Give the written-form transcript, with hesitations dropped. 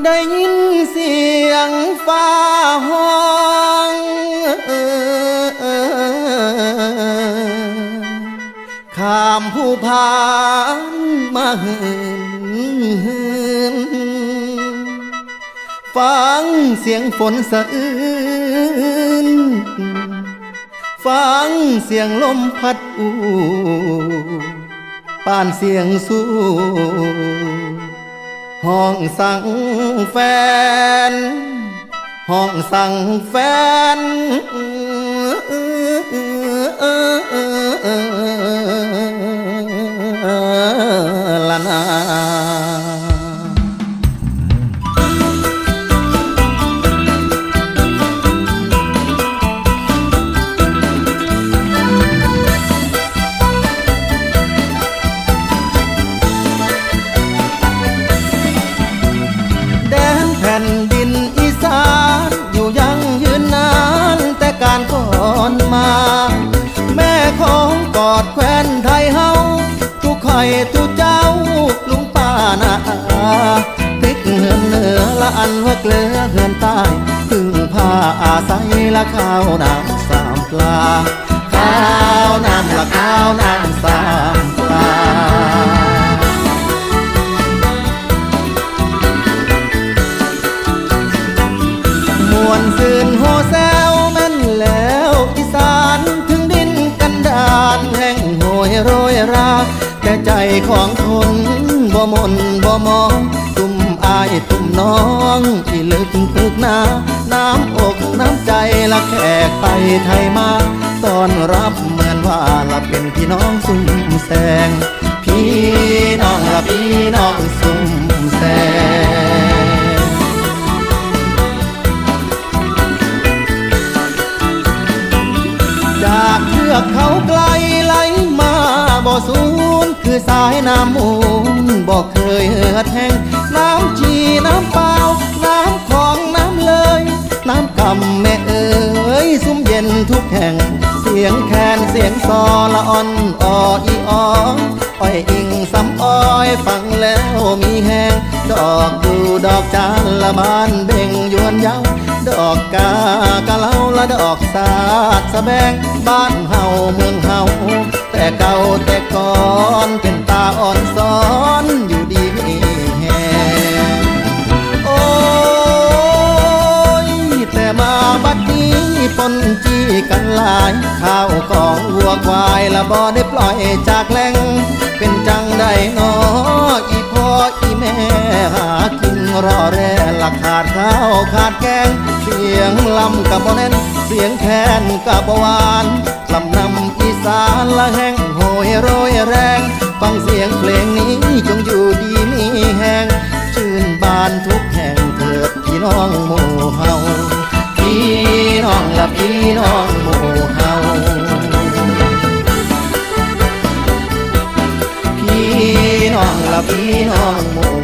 ได้ยินเสียงฟ้าห้องข้ามผู้พานมาเหินฟังเสียงฝนสะอื้นฟังเสียงลมพัดอูป่านเสียงสู้ห้องสั่งแฟนห้องสั่งแฟนละนาแผ่นดินอีสานอยู่ยังยืนนานแต่การก่อนมาแม่ของกอดแคว้นไทยเฮาทุกข่อยทุกเจ้าลุงป้านาพลิกเหือนเหนือละอันว่าเกลือเหือนใต้พึ่งผ้าอาศัยละข้าวน้ำสามปลาข้าวน้ำละข้าวน้ำสามปลามวนซื่นโฮแซวแม่นแล้วอีสานถึงดินกันดานแห่งโหยโรยราแต่ใจของคนบ่มนบ่มองตุ่มอายตุ่มน้องที่ลึกพึกนาน้ำอกน้ำใจละแขกไปไทยมาต้อนรับเหมือนว่าละเป็นพี่น้องสุ่มแสงพี่น้องละพี่น้องสุ่มแสงจากเทือกเขาไกลไหลมาบ่สูญคือสายน้ำมูลบ่เคยเหือดแห้งน้ำชีน้ำเปล่าน้ำของน้ำเลยน้ำกำแม่เอ๋ยซุ้มเย็นทุกแห่งเสียงแคนเสียงซอละอ่อนอ้ออีอ้ออ้อยอิงสำอ้อยฟังแล้วมีแห้งดอกดูดอกจานละบานเบ่งยวนเย้าดอกกากะเล่าละดอกสาดสะแบงบ้านเฮาเมืองเฮาแต่เก่าแต่ก่อนเป็นตาอ่อนซ้อนอยู่ดีมีแหงโอ้ยแต่มาบัดนี้ปนจี้กันหลายข้าวของวัวควายละบ่ได้ปล่อยจากแหล่งเป็นจังได้นออีพ่ออีแม่หากินรอแร่ละขาดข้าวขาดแกงเสียงลำกับบ่แน่นเสียงแคนกับบ่หวานลำนำอีสานละแห้งโหยโรยแรงฟังเสียงเพลงนี้จงอยู่ดีมีแห้งชื่นบานทุกแห่งเถิดพี่น้องหมู่เฮาพี่น้องละพี่น้องหมู่เฮาพี่น้องละพี่น้องหมู่